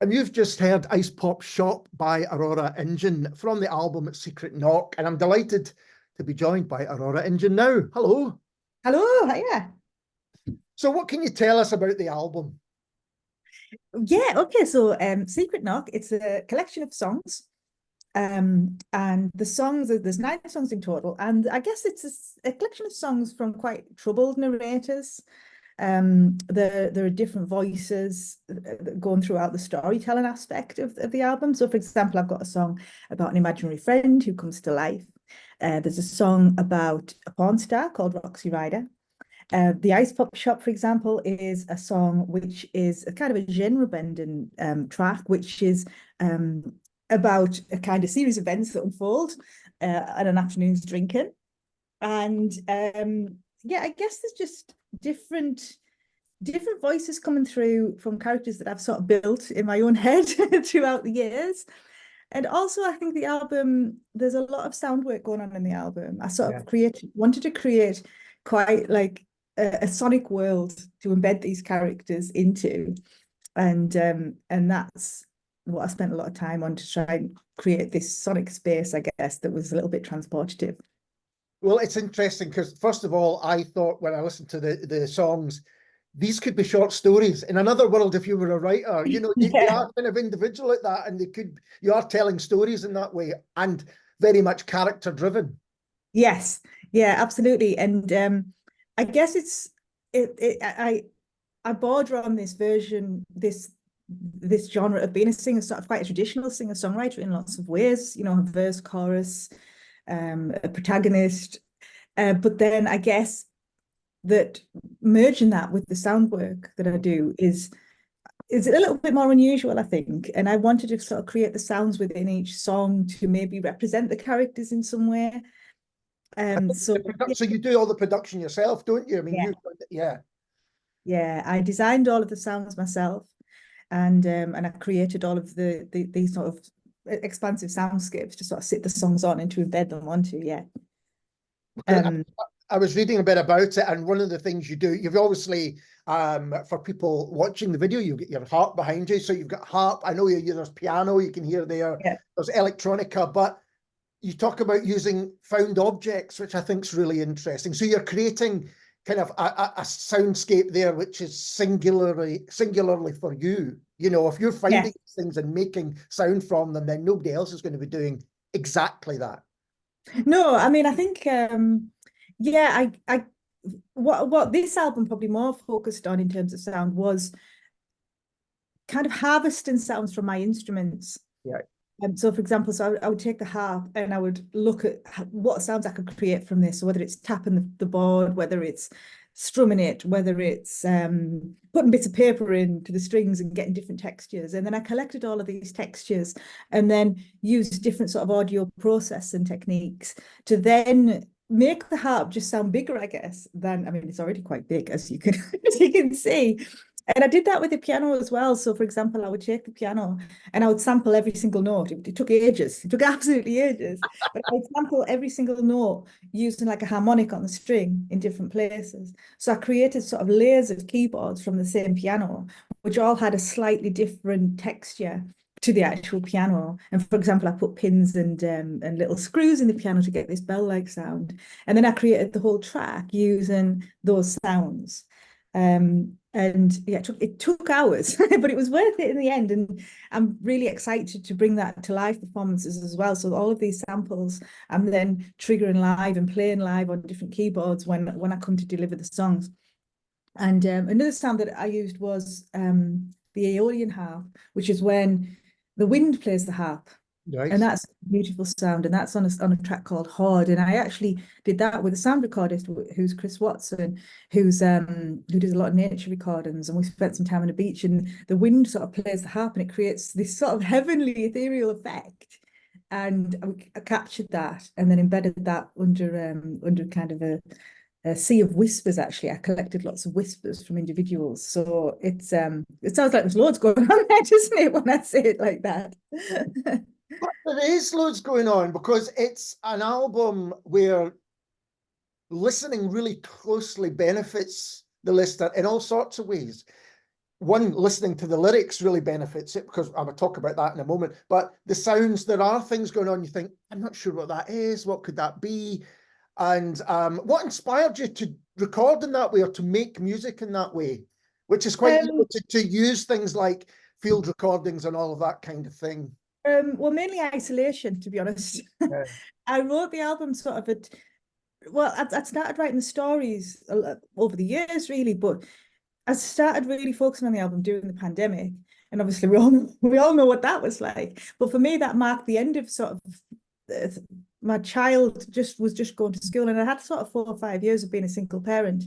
And you've just heard Ice Pop Shop by Aurora Engine from the album Secret Knock. And I'm delighted to be joined by Aurora Engine now. Hello. Hello, hiya. So what can you tell us about the album? Yeah, okay, so Secret Knock, it's a collection of songs. And the songs, there's 9 songs in total, and I guess it's a collection of songs from quite troubled narrators. There are different voices going throughout the storytelling aspect of the album. So, for example, I've got a song about an imaginary friend who comes to life. There's a song about a porn star called Roxy Ryder. The Ice Pop Shop, for example, is a song which is a kind of a genre-bending track, which is about a kind of series of events that unfold at an afternoon's drinking. And yeah, I guess there's just different voices coming through from characters that I've sort of built in my own head throughout the years. And also, I think the album, there's a lot of sound work going on in the album. I sort of wanted to create quite like a sonic world to embed these characters into. And that's what I spent a lot of time on, to try and create this sonic space, I guess, that was a little bit transportative. Well, it's interesting because, first of all, I thought when I listened to the songs, these could be short stories. In another world, if you were a writer, you know, you are kind of individual at that, and you are telling stories in that way, and very much character driven. Yes, yeah, absolutely. And I guess I border on this version, this genre of being a singer, sort of quite a traditional singer-songwriter in lots of ways, you know, a verse, chorus, a protagonist. But then I guess that merging that with the sound work that I do is a little bit more unusual, I think. And I wanted to sort of create the sounds within each song to maybe represent the characters in some way. So you do all the production yourself, don't you? I mean, yeah, I designed all of the sounds myself, and I created all of these sort of expansive soundscapes to sort of sit the songs on and to embed them onto. Yeah. I was reading a bit about it, and one of the things you do, you've obviously, for people watching the video, you've got your harp behind you. So you've got harp. I know there's piano you can hear there. Yeah. There's electronica, but you talk about using found objects, which I think is really interesting. So you're creating kind of a soundscape there, which is singularly for you. You know, if you're finding things and making sound from them, then nobody else is going to be doing exactly that. No, I mean, I think, yeah, what this album probably more focused on in terms of sound was kind of harvesting sounds from my instruments. Yeah. So, for example, I would take the harp and I would look at what sounds I could create from this. So whether it's tapping the board, whether it's strumming it, whether it's putting bits of paper into the strings and getting different textures. And then I collected all of these textures and then used different sort of audio processing techniques to then make the harp just sound bigger, I guess, than, I mean, it's already quite big, as you can see. And I did that with the piano as well. So, for example, I would take the piano and I would sample every single note. It took ages. It took absolutely ages. But I would sample every single note using like a harmonic on the string in different places. So I created sort of layers of keyboards from the same piano, which all had a slightly different texture to the actual piano. And for example, I put pins and little screws in the piano to get this bell-like sound. And then I created the whole track using those sounds. And yeah, it took hours, but it was worth it in the end. And I'm really excited to bring that to live performances as well. So all of these samples, I'm then triggering live and playing live on different keyboards when I come to deliver the songs. And another sound that I used was the Aeolian harp, which is when the wind plays the harp. Nice. And that's a beautiful sound, and that's on a track called Horde. And I actually did that with a sound recordist who's Chris Watson, who does a lot of nature recordings. And we spent some time on the beach, and the wind sort of plays the harp, and it creates this sort of heavenly ethereal effect. And I captured that, and then embedded that under kind of a sea of whispers. Actually, I collected lots of whispers from individuals. So it sounds like there's loads going on there, doesn't it, when I say it like that? There is loads going on because it's an album where listening really closely benefits the listener in all sorts of ways. one, listening to the lyrics really benefits it, because I will talk about that in a moment, but the sounds, there are things going on, you think, I'm not sure what that is, what could that be? And what inspired you to record in that way, or to make music in that way, which is quite easy to use things like field recordings and all of that kind of thing? Well, mainly isolation, to be honest. Yeah. I wrote the album sort of I'd started writing the stories over the years, really, but I started really focusing on the album during the pandemic, and obviously we all know what that was like. But for me, that marked the end of sort of my child was just going to school, and I had sort of 4 or 5 years of being a single parent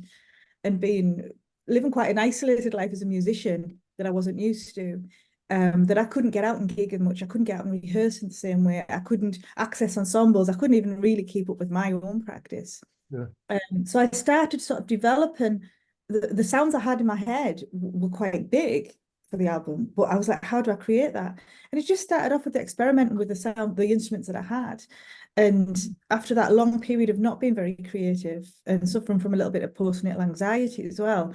and living quite an isolated life as a musician that I wasn't used to. That I couldn't get out and gig as much. I couldn't get out and rehearse in the same way. I couldn't access ensembles. I couldn't even really keep up with my own practice. Yeah. So I started sort of developing the sounds I had in my head were quite big for the album, but I was like, how do I create that? And it just started off with experimenting with the instruments that I had. And after that long period of not being very creative and suffering from a little bit of postnatal anxiety as well,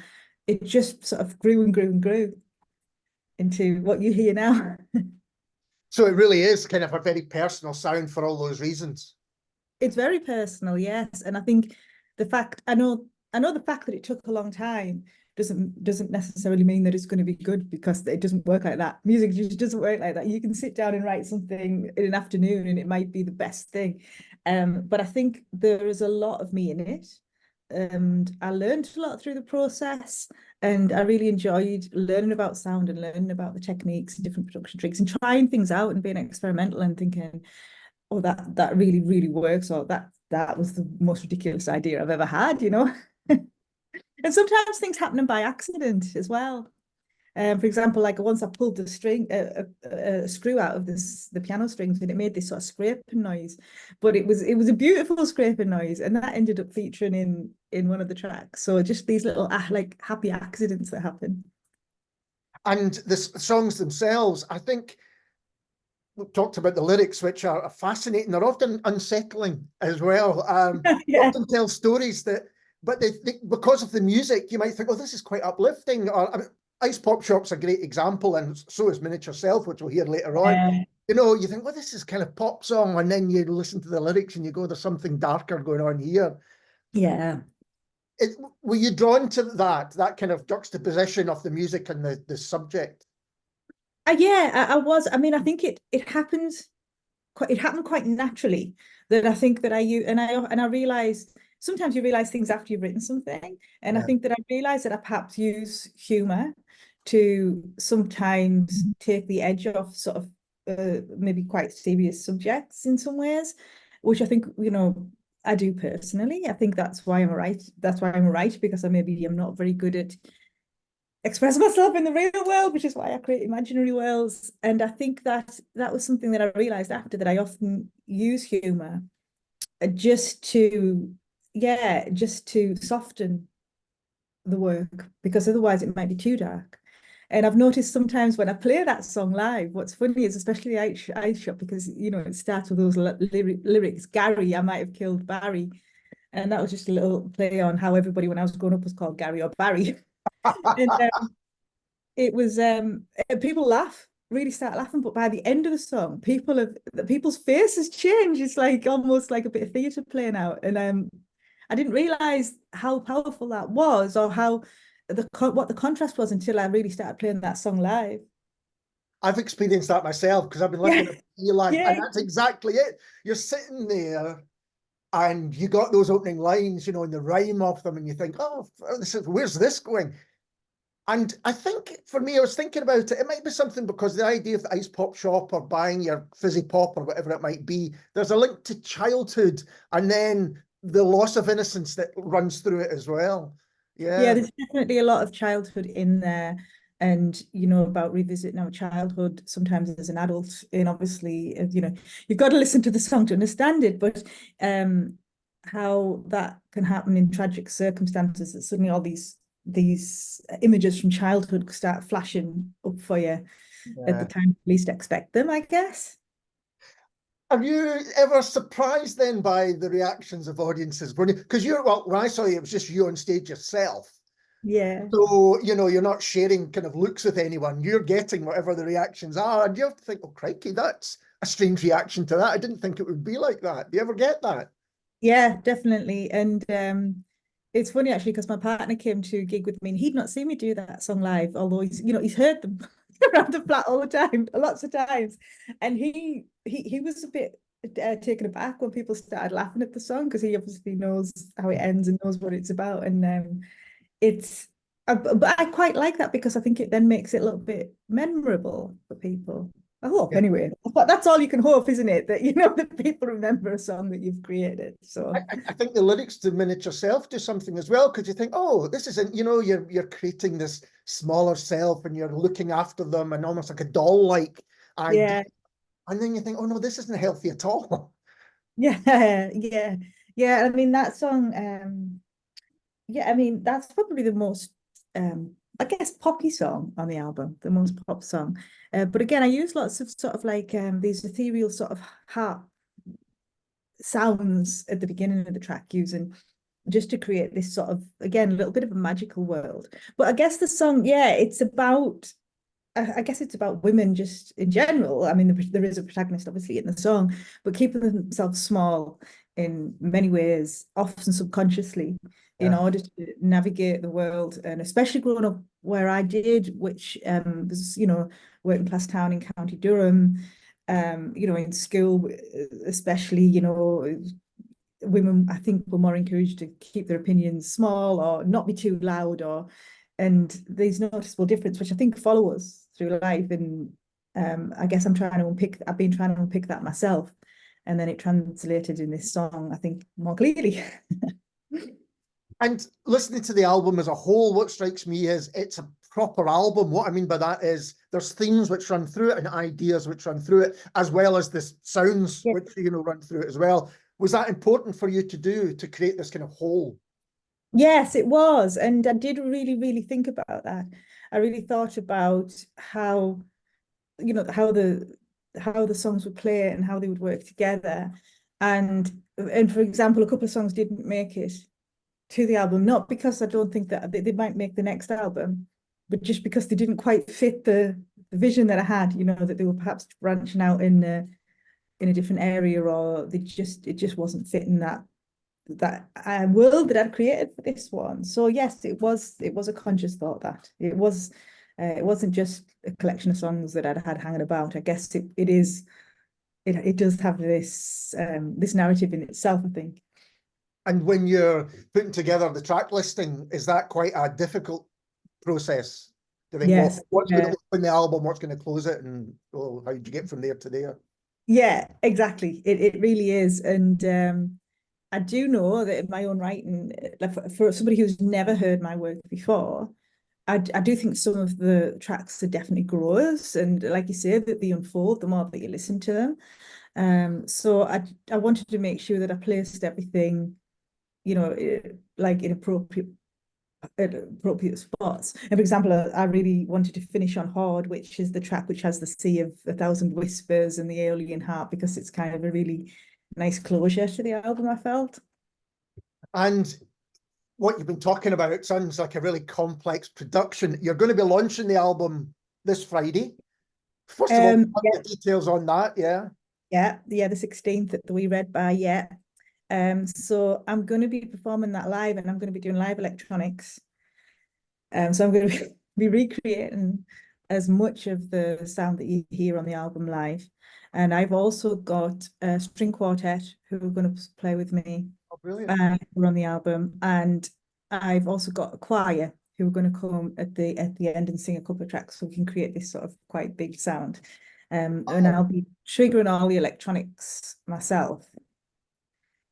it just sort of grew and grew and grew into what you hear now. So it really is kind of a very personal sound for all those reasons. It's very personal, yes. And I think I know the fact that it took a long time doesn't necessarily mean that it's going to be good, because it doesn't work like that. Music just doesn't work like that. You can sit down and write something in an afternoon and it might be the best thing. But I think there is a lot of me in it. And I learned a lot through the process, and I really enjoyed learning about sound and learning about the techniques and different production tricks and trying things out and being experimental and thinking, oh, that really, really works, or that was the most ridiculous idea I've ever had, you know. And sometimes things happening by accident as well. For example, like once I pulled a screw out of the piano strings, and it made this sort of scraping noise, but it was a beautiful scraping noise, and that ended up featuring in one of the tracks. So just these little like happy accidents that happen. And the songs themselves, I think we've talked about the lyrics, which are fascinating. They're often unsettling as well. Yeah. Often tell stories but because of the music, you might think, oh, this is quite uplifting. Or I mean, Ice Pop Shop's a great example, and so is Miniature Self, which we'll hear later on. You know, you think, well, this is kind of pop song, and then you listen to the lyrics and you go, there's something darker going on here. Yeah. Were you drawn to that kind of juxtaposition of the music and the subject? Yeah, I was. I mean, I think it happened quite naturally, that I think that I realized sometimes you realize things after you've written something, and I think that I realized that I perhaps use humor to sometimes take the edge off sort of maybe quite serious subjects in some ways, which I think, you know, I do personally. I think that's why I'm a writer, because I'm not very good at express myself in the real world, which is why I create imaginary worlds. And I think that was something that I realized after, that I often use humor just to soften the work, because otherwise it might be too dark. And I've noticed sometimes when I play that song live, what's funny is, especially the Ice Shop, because, you know, it starts with those lyrics, Gary, I might have killed Barry. And that was just a little play on how everybody when I was growing up was called Gary or Barry. And it was people really start laughing, but by the end of the song, people's faces change. It's like almost like a bit of theatre playing out. And I didn't realize how powerful that was, or how what the contrast was, until I really started playing that song live. I've experienced that myself, because I've been looking at you live, and that's exactly it. You're sitting there and you got those opening lines, you know, and the rhyme of them, and you think, oh, where's this going? And I think for me, I was thinking about it might be something, because the idea of the Ice Pop Shop or buying your fizzy pop or whatever it might be, there's a link to childhood, and then the loss of innocence that runs through it as well. Yeah, there's definitely a lot of childhood in there, and, you know, about revisiting our childhood sometimes as an adult. And obviously, you know, you've got to listen to the song to understand it, but how that can happen in tragic circumstances, that suddenly all these images from childhood start flashing up for you at the time you least expect them, I guess. Are you ever surprised then by the reactions of audiences? Because when I saw you, it was just you on stage yourself. Yeah. So, you're not sharing kind of looks with anyone. You're getting whatever the reactions are. And you have to think, oh, crikey, that's a strange reaction to that. I didn't think it would be like that. Do you ever get that? Yeah, definitely. And it's funny actually because my partner came to a gig with me and he'd not seen me do that song live, although he's heard them around the flat all the time, lots of times. And he was a bit taken aback when people started laughing at the song because he obviously knows how it ends and knows what it's about. And it's but I quite like that because I think it then makes it a little bit memorable for people. I hope Yeah. anyway. But that's all you can hope, isn't it? That that people remember a song that you've created. So I think the lyrics to Miniature Self do something as well, because you think, oh, this isn't, you're creating this smaller self and you're looking after them and almost like a doll-like idea. yeah, And then you think, oh no, this isn't healthy at all. yeah, yeah. I mean that song. Yeah, I mean that's probably the most I guess poppy song on the album, the most pop song. But again, I use lots of sort of like these ethereal sort of harp sounds at the beginning of the track using just to create this sort of, again, a little bit of a magical world. But I guess the song, yeah, it's about, I guess it's about women just in general. I mean, there is a protagonist obviously in the song, but keeping themselves small in many ways, often subconsciously, in Yeah. order to navigate the world. And especially growing up where I did, which was, working class town in County Durham, in school, especially, women, I think, were more encouraged to keep their opinions small or not be too loud, and there's noticeable difference, which I think follow us through life. And I guess I've been trying to unpick that myself. And then it translated in this song, I think, more clearly. And listening to the album as a whole, what strikes me is it's a proper album. What I mean by that is there's themes which run through it and ideas which run through it, as well as the sounds Yeah. which, run through it as well. Was that important for you to do, to create this kind of whole? Yes, it was. And I did really, really think about that. I really thought about how, how the songs would play and how they would work together. And for example, a couple of songs didn't make it to the album, not because I don't think that they might make the next album, but just because they didn't quite fit the vision that I had, that they were perhaps branching out in a different area, or it just wasn't fitting that world that I'd created for this one. So yes, it was a conscious thought that it wasn't just a collection of songs that I'd had hanging about. I guess it does have this narrative in itself, I think. And when you're putting together the track listing, is that quite a difficult process? To think, well, Yes, what's going to open the album, what's going to close it, and how did you get from there to there? yeah, exactly. It really is. And I do know that in my own writing, like for somebody who's never heard my work before, I do think some of the tracks are definitely growers, and like you say, that they unfold the more that you listen to them. So I wanted to make sure that I placed everything, like in appropriate spots. And for example, I really wanted to finish on Horde, which is the track which has the Sea of a Thousand Whispers and the Aeolian Harp, because it's kind of a really nice closure to the album, I felt. And what you've been talking about, it sounds like a really complex production. You're going to be launching the album this Friday. First of all, what Yeah, the details on that? Yeah. the 16th at the Wee Red Bar, yeah. So I'm going to be performing that live, and I'm going to be doing live electronics. So I'm going to be recreating as much of the sound that you hear on the album live. And I've also got a string quartet who are going to play with me Oh, brilliant. on the album. And I've also got a choir who are going to come at the end and sing a couple of tracks so we can create this sort of quite big sound. And I'll be triggering all the electronics myself.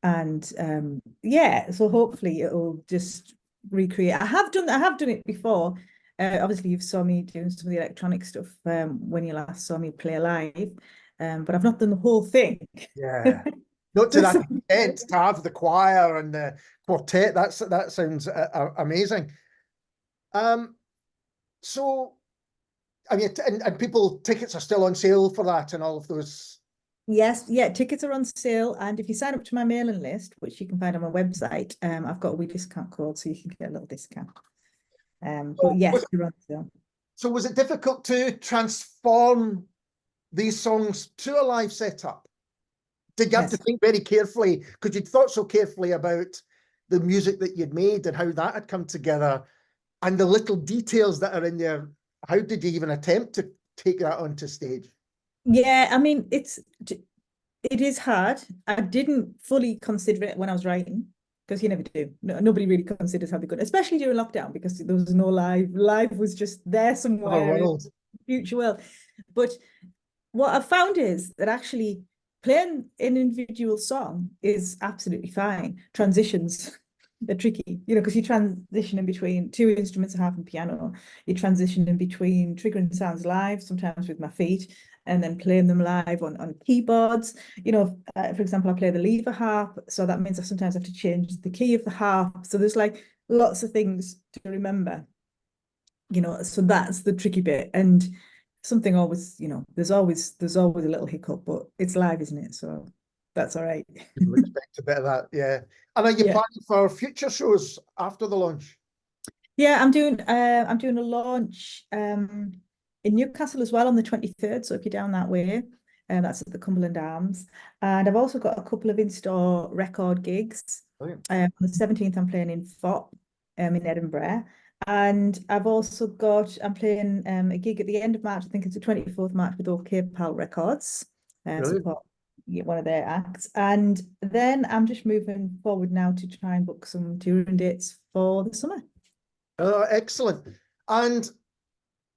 And yeah, so hopefully it'll just recreate. I have done it before. Obviously you've saw me doing some of the electronic stuff when you last saw me play live, but I've not done the whole thing. Yeah. Not to that extent, to have the choir and the quartet. That sounds amazing. So I mean, and people tickets are still on sale for that and all of those. Yes, yeah, tickets are on sale, and if you sign up to my mailing list, which you can find on my website, I've got a wee discount code, so you can get a little discount. But yes, Was, they're on sale. so was it difficult to transform these songs to a live setup? Did you have to Yes. think very carefully, because you'd thought so carefully about the music that you'd made and how that had come together and the little details that are in there? How did you even attempt to take that onto stage? Yeah, I mean, it is hard. I didn't fully consider it when I was writing, because you never do. No, nobody really considers how they're good, especially during lockdown, because there was no live. Live was just there Our somewhere in world. the future world. But what I've found is that actually playing an individual song is absolutely fine. Transitions, they're tricky, because you transition in between two instruments, a harp and piano. You transition in between triggering sounds live, sometimes with my feet, and then playing them live on keyboards. For example, I play the lever harp, so that means I sometimes have to change the key of the harp. So there's like lots of things to remember, so that's the tricky bit. And something always, there's always a little hiccup, but it's live, isn't it? So that's all right. People expect a bit of that, yeah. And are you Yeah. planning for future shows after the launch? Yeah, I'm doing a launch in Newcastle as well on the 23rd. So if you're down that way, that's at the Cumberland Arms. And I've also got a couple of in-store record gigs. Brilliant. On the 17th, I'm playing in FOP in Edinburgh. And I'm playing a gig at the end of March. I think it's the 24th March with OK Pal Records. Brilliant. Support one of their acts. And then I'm just moving forward now to try and book some touring dates for the summer. Oh, excellent. And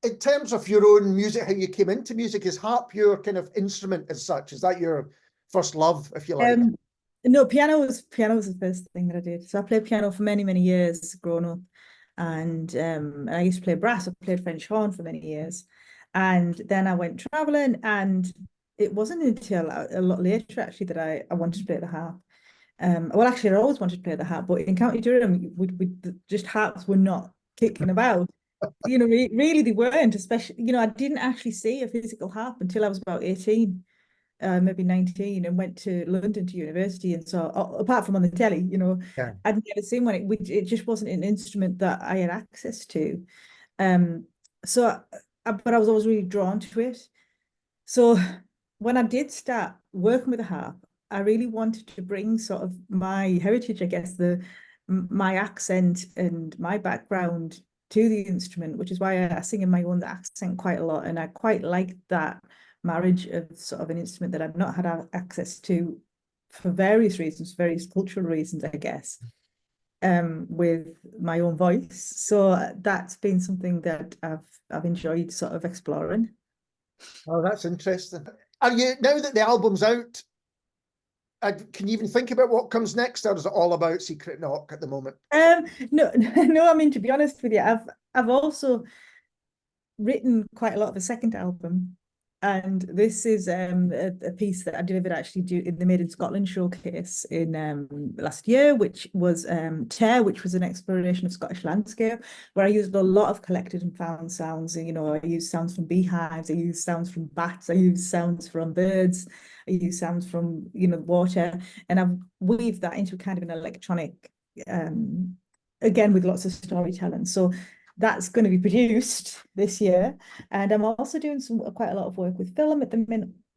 in terms of your own music, how you came into music, is harp your kind of instrument as such? Is that your first love, if you like? No, piano was the first thing that I did. So I played piano for many, many years growing up. And I used to play brass. I played French horn for many years. And then I went traveling, and it wasn't until a lot later actually that I wanted to play the harp. Well, actually, I always wanted to play the harp, but in County Durham, just harps were not kicking about. Really they weren't, especially, I didn't actually see a physical harp until I was about 18, maybe 19, and went to London to university and saw, apart from on the telly, Yeah. I'd never seen one. It just wasn't an instrument that I had access to. So, but I was always really drawn to it. So when I did start working with a harp, I really wanted to bring sort of my heritage, I guess, my accent and my background to the instrument, which is why I sing in my own accent quite a lot. And I quite like that marriage of sort of an instrument that I've not had access to for various reasons, various cultural reasons, I guess, with my own voice. So that's been something that I've enjoyed sort of exploring. Oh, that's interesting. Are you, now that the album's out, can you even think about what comes next, or is it all about Secret Knock at the moment? No, no. I mean, to be honest with you, I've also written quite a lot of a second album, and this is a piece that I delivered actually in the Made in Scotland showcase in last year, which was Tear, which was an exploration of Scottish landscape, where I used a lot of collected and found sounds. I used sounds from beehives, I used sounds from bats, I used sounds from birds, I used sounds from water, and I've weaved that into kind of an electronic, again with lots of storytelling. So that's going to be produced this year. And I'm also doing quite a lot of work with film at the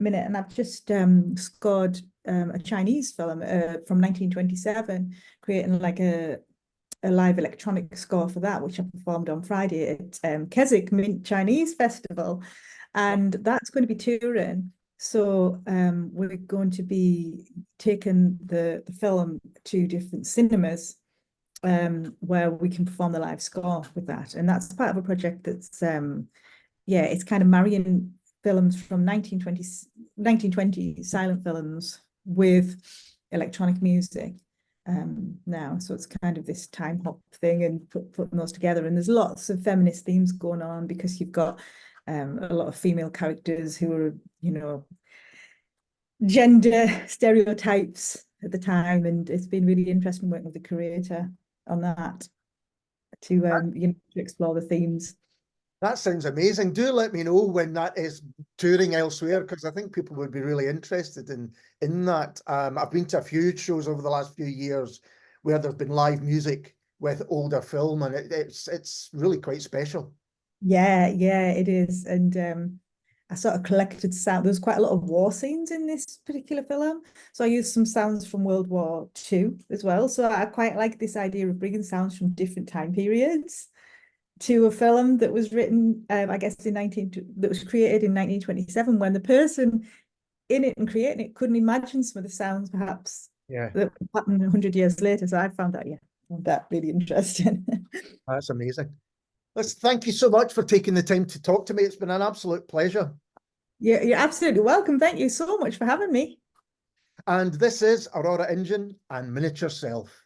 minute. And I've just scored a Chinese film from 1927, creating like a live electronic score for that, which I performed on Friday at Keswick Mint Chinese Festival. And that's going to be touring. So we're going to be taking the film to different cinemas, where we can perform the live score with that. And that's part of a project that's, it's kind of marrying films from 1920 silent films with electronic music now. So it's kind of this time hop thing, and putting those together. And there's lots of feminist themes going on, because you've got a lot of female characters who are, gender stereotypes at the time. And it's been really interesting working with the creator on that to to explore the themes. That sounds amazing. Do let me know when that is touring elsewhere, because I think people would be really interested in that. I've been to a few shows over the last few years where there's been live music with older film, and it's really quite special. Yeah, it is. And I sort of collected sound. There's quite a lot of war scenes in this particular film. So I used some sounds from World War II as well. So I quite like this idea of bringing sounds from different time periods to a film that was written, I guess, that was created in 1927, when the person in it and creating it couldn't imagine some of the sounds perhaps that happened 100 years later. So I found that really interesting. That's amazing. Thank you so much for taking the time to talk to me. It's been an absolute pleasure. You're absolutely welcome. Thank you so much for having me. And this is Aurora Engine and Miniature Self.